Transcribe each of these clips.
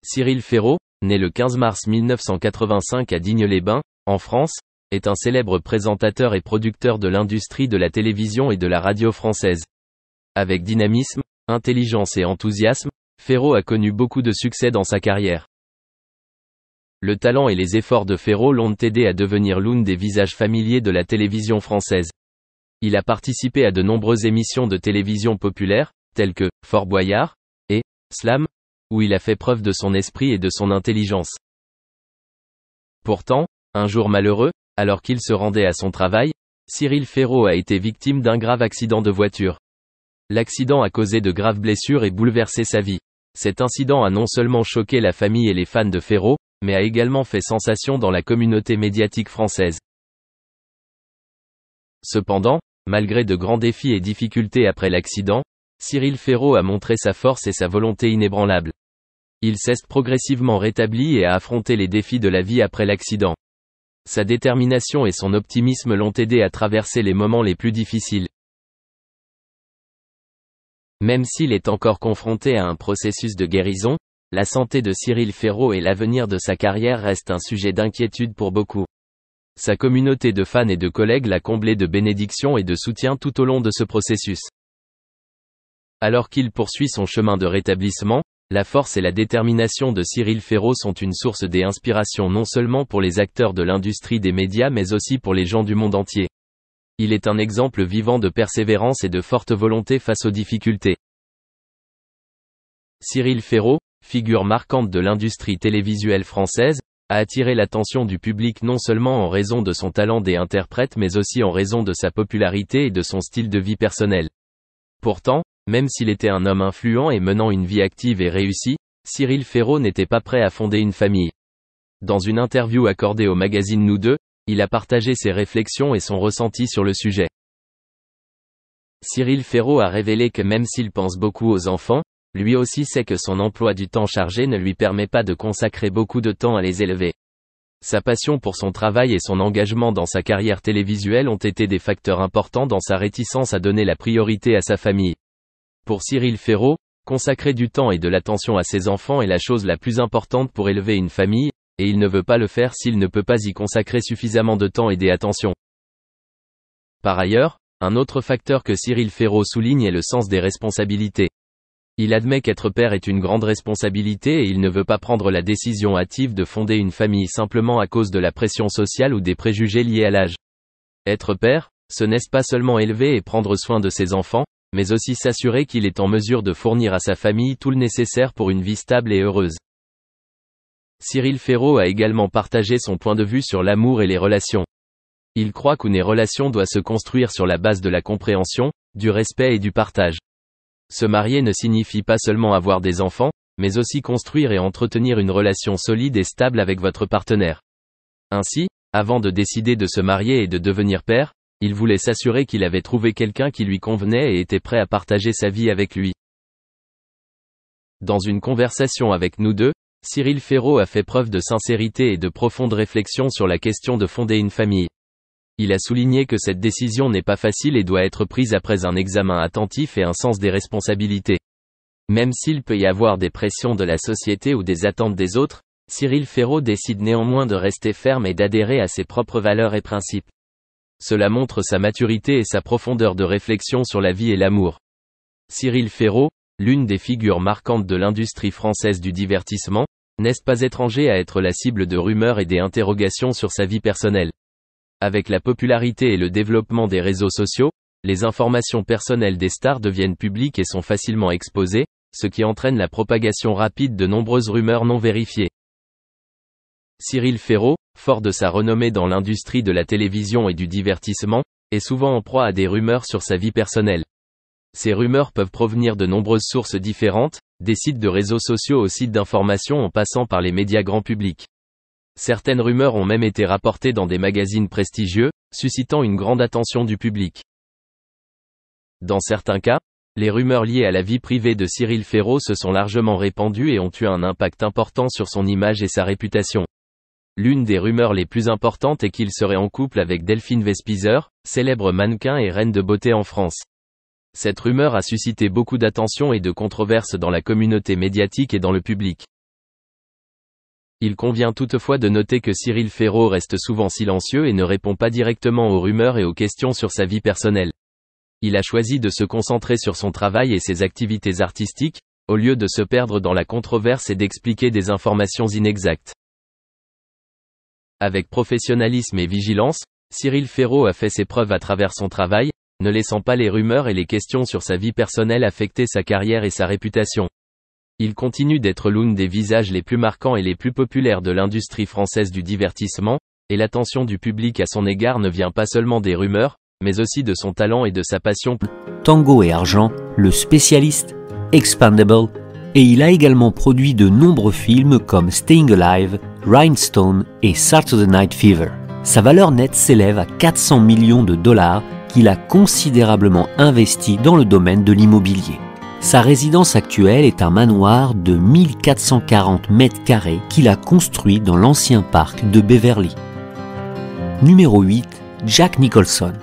Cyril Ferraud, né le 15 mars 1985 à Digne-les-Bains, en France, est un célèbre présentateur et producteur de l'industrie de la télévision et de la radio française. Avec dynamisme, intelligence et enthousiasme, Ferraud a connu beaucoup de succès dans sa carrière. Le talent et les efforts de Ferraud l'ont aidé à devenir l'un des visages familiers de la télévision française. Il a participé à de nombreuses émissions de télévision populaires, telles que Fort Boyard et Slam, où il a fait preuve de son esprit et de son intelligence. Pourtant, un jour malheureux, alors qu'il se rendait à son travail, Cyril Ferraud a été victime d'un grave accident de voiture. L'accident a causé de graves blessures et bouleversé sa vie. Cet incident a non seulement choqué la famille et les fans de Ferraud, mais a également fait sensation dans la communauté médiatique française. Cependant, malgré de grands défis et difficultés après l'accident, Cyril Ferraud a montré sa force et sa volonté inébranlable. Il s'est progressivement rétabli et a affronté les défis de la vie après l'accident. Sa détermination et son optimisme l'ont aidé à traverser les moments les plus difficiles. Même s'il est encore confronté à un processus de guérison, la santé de Cyril Ferraud et l'avenir de sa carrière restent un sujet d'inquiétude pour beaucoup. Sa communauté de fans et de collègues l'a comblé de bénédictions et de soutien tout au long de ce processus. Alors qu'il poursuit son chemin de rétablissement, la force et la détermination de Cyril Ferraud sont une source d'inspiration non seulement pour les acteurs de l'industrie des médias mais aussi pour les gens du monde entier. Il est un exemple vivant de persévérance et de forte volonté face aux difficultés. Cyril Ferraud, figure marquante de l'industrie télévisuelle française, a attiré l'attention du public non seulement en raison de son talent d'interprète mais aussi en raison de sa popularité et de son style de vie personnel. Pourtant, même s'il était un homme influent et menant une vie active et réussie, Cyril Ferraud n'était pas prêt à fonder une famille. Dans une interview accordée au magazine Nous Deux, il a partagé ses réflexions et son ressenti sur le sujet. Cyril Ferraud a révélé que même s'il pense beaucoup aux enfants, lui aussi sait que son emploi du temps chargé ne lui permet pas de consacrer beaucoup de temps à les élever. Sa passion pour son travail et son engagement dans sa carrière télévisuelle ont été des facteurs importants dans sa réticence à donner la priorité à sa famille. Pour Cyril Ferraud, consacrer du temps et de l'attention à ses enfants est la chose la plus importante pour élever une famille, et il ne veut pas le faire s'il ne peut pas y consacrer suffisamment de temps et d'attention. Par ailleurs, un autre facteur que Cyril Ferraud souligne est le sens des responsabilités. Il admet qu'être père est une grande responsabilité et il ne veut pas prendre la décision hâtive de fonder une famille simplement à cause de la pression sociale ou des préjugés liés à l'âge. Être père, ce n'est pas seulement élever et prendre soin de ses enfants, mais aussi s'assurer qu'il est en mesure de fournir à sa famille tout le nécessaire pour une vie stable et heureuse. Cyril Ferraud a également partagé son point de vue sur l'amour et les relations. Il croit qu'une relation doit se construire sur la base de la compréhension, du respect et du partage. Se marier ne signifie pas seulement avoir des enfants, mais aussi construire et entretenir une relation solide et stable avec votre partenaire. Ainsi, avant de décider de se marier et de devenir père, il voulait s'assurer qu'il avait trouvé quelqu'un qui lui convenait et était prêt à partager sa vie avec lui. Dans une conversation avec Nous Deux, Cyril Ferraud a fait preuve de sincérité et de profonde réflexion sur la question de fonder une famille. Il a souligné que cette décision n'est pas facile et doit être prise après un examen attentif et un sens des responsabilités. Même s'il peut y avoir des pressions de la société ou des attentes des autres, Cyril Ferraud décide néanmoins de rester ferme et d'adhérer à ses propres valeurs et principes. Cela montre sa maturité et sa profondeur de réflexion sur la vie et l'amour. Cyril Ferraud, l'une des figures marquantes de l'industrie française du divertissement, n'est pas étranger à être la cible de rumeurs et des interrogations sur sa vie personnelle. Avec la popularité et le développement des réseaux sociaux, les informations personnelles des stars deviennent publiques et sont facilement exposées, ce qui entraîne la propagation rapide de nombreuses rumeurs non vérifiées. Cyril Ferraud, fort de sa renommée dans l'industrie de la télévision et du divertissement, est souvent en proie à des rumeurs sur sa vie personnelle. Ces rumeurs peuvent provenir de nombreuses sources différentes, des sites de réseaux sociaux aux sites d'information en passant par les médias grand public. Certaines rumeurs ont même été rapportées dans des magazines prestigieux, suscitant une grande attention du public. Dans certains cas, les rumeurs liées à la vie privée de Cyril Ferraud se sont largement répandues et ont eu un impact important sur son image et sa réputation. L'une des rumeurs les plus importantes est qu'il serait en couple avec Delphine Vespizer, célèbre mannequin et reine de beauté en France. Cette rumeur a suscité beaucoup d'attention et de controverses dans la communauté médiatique et dans le public. Il convient toutefois de noter que Cyril Ferraud reste souvent silencieux et ne répond pas directement aux rumeurs et aux questions sur sa vie personnelle. Il a choisi de se concentrer sur son travail et ses activités artistiques, au lieu de se perdre dans la controverse et d'expliquer des informations inexactes. Avec professionnalisme et vigilance, Cyril Ferraud a fait ses preuves à travers son travail, ne laissant pas les rumeurs et les questions sur sa vie personnelle affecter sa carrière et sa réputation. Il continue d'être l'un des visages les plus marquants et les plus populaires de l'industrie française du divertissement, et l'attention du public à son égard ne vient pas seulement des rumeurs, mais aussi de son talent et de sa passion. Tango et Argent, Le Spécialiste, Expandable, et il a également produit de nombreux films comme Staying Alive, Rhinestone et Saturday Night Fever. Sa valeur nette s'élève à 400 millions de dollars qu'il a considérablement investi dans le domaine de l'immobilier. Sa résidence actuelle est un manoir de 1440 mètres carrés qu'il a construit dans l'ancien parc de Beverly. Numéro 8, Jack Nicholson.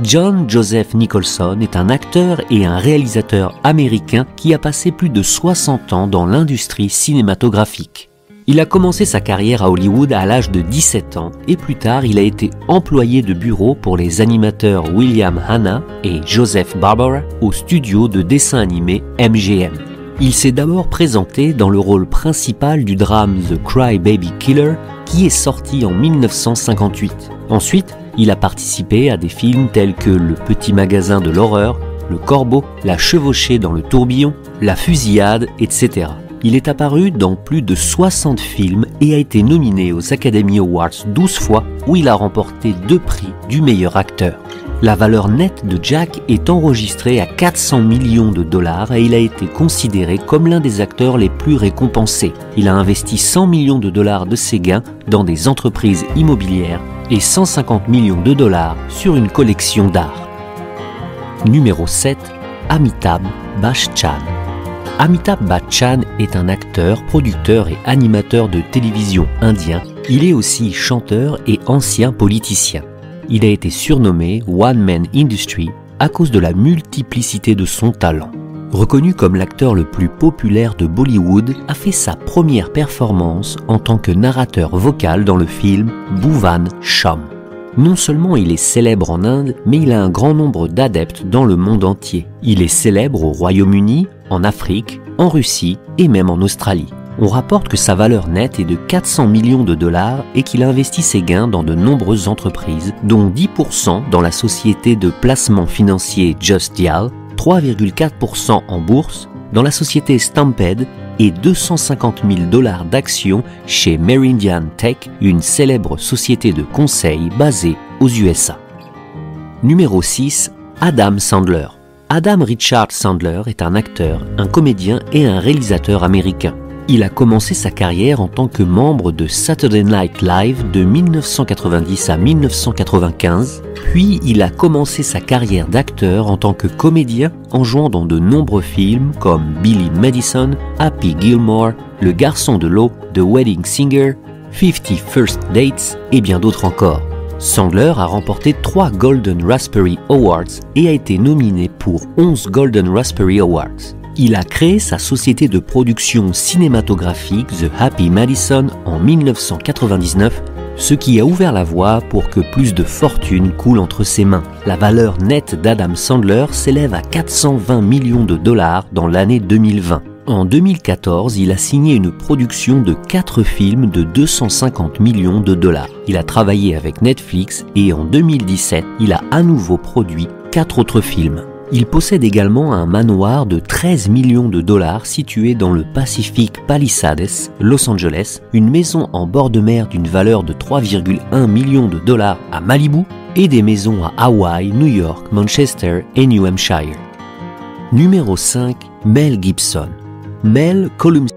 John Joseph Nicholson est un acteur et un réalisateur américain qui a passé plus de 60 ans dans l'industrie cinématographique. Il a commencé sa carrière à Hollywood à l'âge de 17 ans et plus tard il a été employé de bureau pour les animateurs William Hanna et Joseph Barbera au studio de dessin animé MGM. Il s'est d'abord présenté dans le rôle principal du drame The Cry Baby Killer qui est sorti en 1958. Ensuite, il a participé à des films tels que Le Petit Magasin de l'horreur, Le Corbeau, La Chevauchée dans le tourbillon, La Fusillade, etc. Il est apparu dans plus de 60 films et a été nominé aux Academy Awards 12 fois où il a remporté 2 prix du meilleur acteur. La valeur nette de Jack est enregistrée à 400 millions de dollars et il a été considéré comme l'un des acteurs les plus récompensés. Il a investi 100 millions de dollars de ses gains dans des entreprises immobilières et 150 millions de dollars sur une collection d'art. Numéro 7, Amitabh Bachchan. Amitabh Bachchan est un acteur, producteur et animateur de télévision indien. Il est aussi chanteur et ancien politicien. Il a été surnommé One Man Industry à cause de la multiplicité de son talent. Reconnu comme l'acteur le plus populaire de Bollywood, a fait sa première performance en tant que narrateur vocal dans le film Bhuvan Sham. Non seulement il est célèbre en Inde, mais il a un grand nombre d'adeptes dans le monde entier. Il est célèbre au Royaume-Uni, en Afrique, en Russie et même en Australie. On rapporte que sa valeur nette est de 400 millions de dollars et qu'il investit ses gains dans de nombreuses entreprises, dont 10% dans la société de placement financier Just Dial, 3,4% en bourse, dans la société Stampede et 250 000 dollars d'actions chez Meridian Tech, une célèbre société de conseil basée aux USA. Numéro 6, Adam Sandler. Adam Richard Sandler est un acteur, un comédien et un réalisateur américain. Il a commencé sa carrière en tant que membre de Saturday Night Live de 1990 à 1995, puis il a commencé sa carrière d'acteur en tant que comédien en jouant dans de nombreux films comme Billy Madison, Happy Gilmore, Le Garçon de l'eau, The Wedding Singer, 50 First Dates et bien d'autres encore. Sandler a remporté 3 Golden Raspberry Awards et a été nominé pour 11 Golden Raspberry Awards. Il a créé sa société de production cinématographique The Happy Madison en 1999, ce qui a ouvert la voie pour que plus de fortune coule entre ses mains. La valeur nette d'Adam Sandler s'élève à 420 millions de dollars dans l'année 2020. En 2014, il a signé une production de 4 films de 250 millions de dollars. Il a travaillé avec Netflix et en 2017, il a à nouveau produit 4 autres films. Il possède également un manoir de 13 millions de dollars situé dans le Pacific Palisades, Los Angeles, une maison en bord de mer d'une valeur de 3,1 millions de dollars à Malibu et des maisons à Hawaï, New York, Manchester et New Hampshire. Numéro 5, Mel Gibson. Mel Columbus.